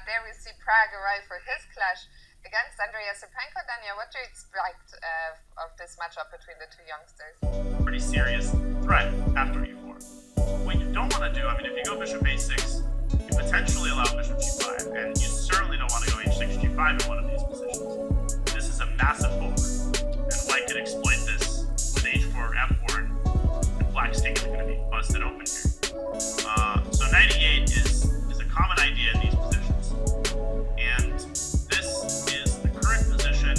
there we see Pragg arrive for his clash against Andrey Esipenko. Daniel, what do you expect of this matchup between the two youngsters? Pretty serious threat after e4. What you don't want to do, I mean, if you go bishop a6, you potentially allow bishop g5, and you certainly don't want to go h6, g5 in one of these positions. This is a massive hook, and Wijk could exploit this with h4, f4, and Black's king is going to be busted open here. So knight e8 is a common idea in these positions, and this is the current position.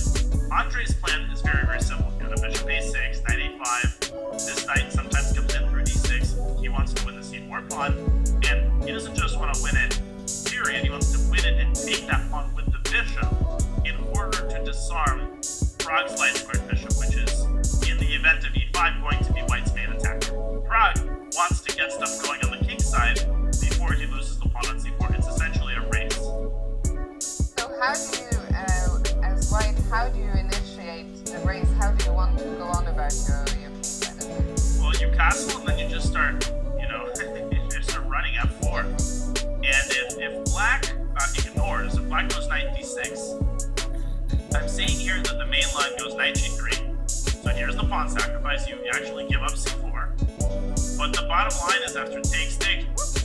Andrey's plan is very, very simple. You have bishop a6, knight a5. This knight sometimes comes in through d6. He wants to win the c4 pawn, and he doesn't just want to win it, period. He wants to win it and take that pawn with the bishop in order to disarm Pragg's light squared bishop, which is, in the event of e5, going to be White's main attack. Pragg wants to get stuff going on the king side before he loses the pawn on c4. It's essentially a race. So how do you, as White, how do you initiate the race? How do you want to go on about your king side attack? Well, you castle and then you just start, you know, you just start running f4. And if Black ignores, if Black goes knight d6, I'm saying here that the main line goes knight g3. So here's the pawn sacrifice. You actually give up c4. But the bottom line is after takes,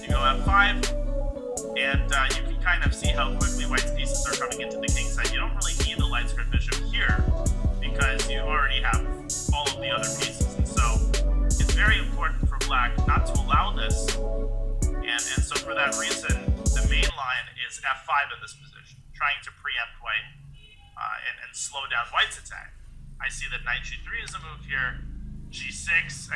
you go f5, and you can kind of see how quickly White's pieces are coming into the king side. You don't really need the light squared bishop here because you already have all of the other pieces. And so it's very important for Black not to allow this. And so for that reason, the main line is f5 in this position, trying to preempt White and slow down White's attack. I see that knight g3 is a move here, g6.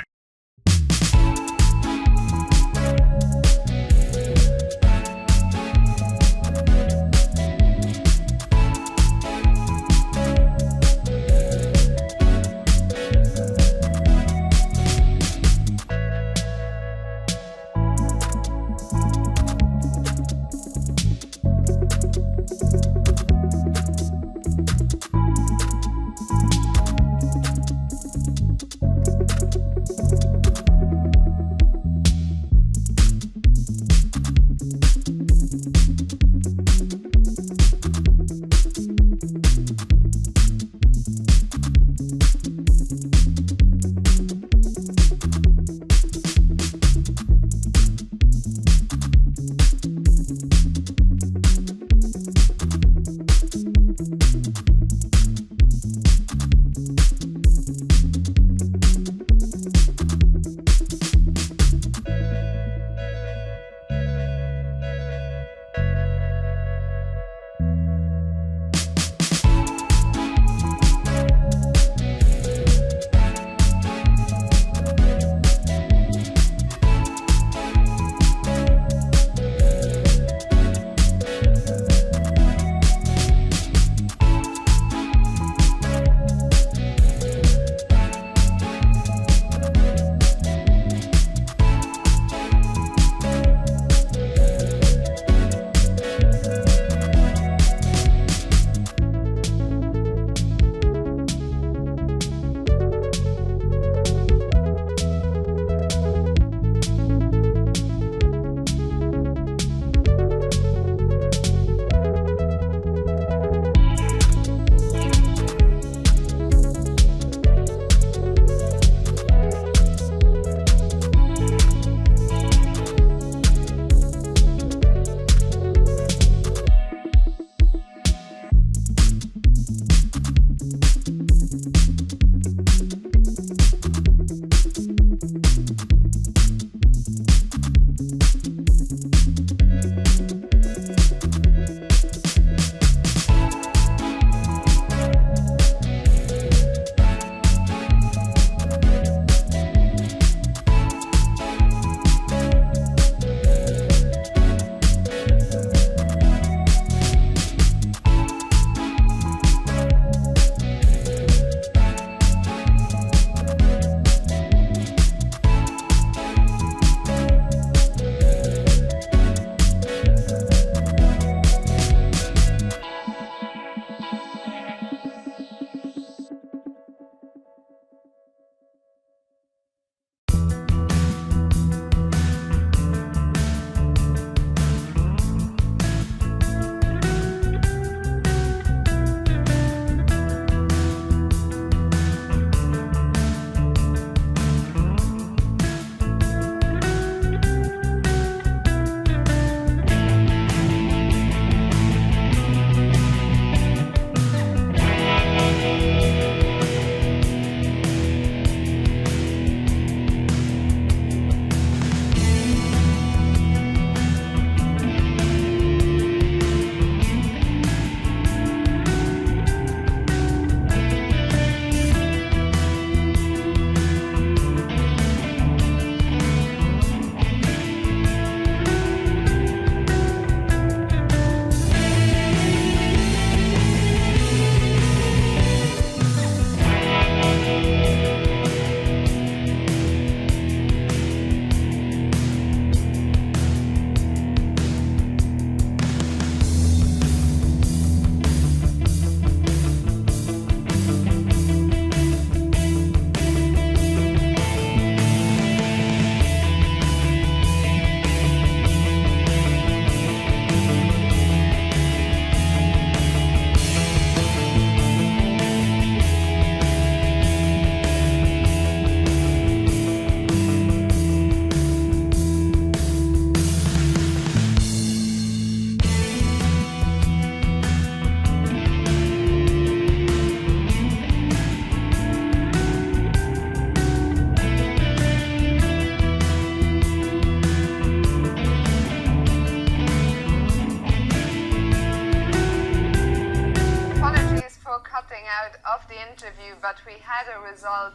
the interview, but we had a result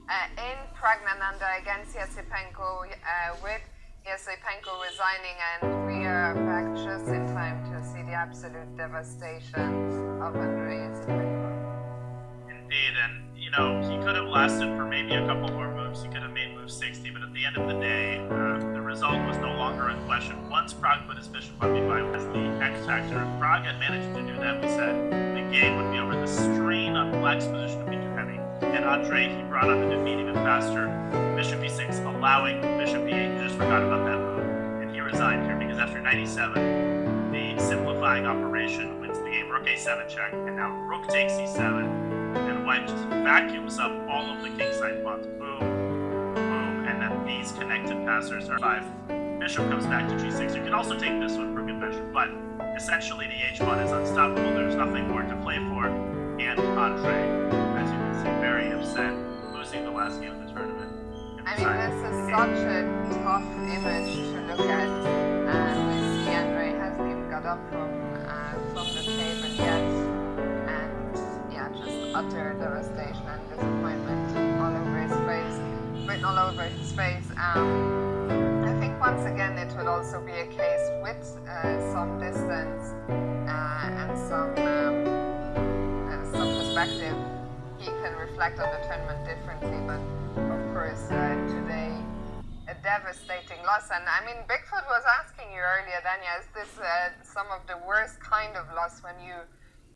in Praggnanandhaa against Esipenko, with Esipenko resigning, and we are back just in time to see the absolute devastation of Andrey Esipenko. Indeed, and you know, he could have lasted for maybe a couple more moves. He could have made move 60, but at the end of the day, the result was no longer in question. Once Pragg put his bishop on b5 as the X factor, if Pragg had managed to do that, we said the game would be over. The strain on Black's position would be too heavy. And Andrey, he brought on the defeat even faster. Bishop e6, allowing bishop e8. He just forgot about that move. And he resigned here because after 97, the simplifying operation wins the game. Rook a7 check, and now rook takes e7. And Wijk just vacuums up all of the kingside pawns. Boom, boom, and then these connected passers are 5. Bishop comes back to g6. You can also take this one, rook adventure, but essentially the h-pawn is unstoppable. There's nothing more to play for. And Andrey, as you can see, very upset, losing the last game of the tournament. I mean, this is such a tough image to look at, and we see Andrey hasn't even got up from the table yet, and yeah, just utter devastation and disappointment all over his face, written all over his face. I think once again it will also be a case with some distance and some perspective. He can reflect on the tournament differently, but of course today a devastating loss. And I mean, Bigfoot was asking you earlier, Dania, is this some of the worst kind of loss when you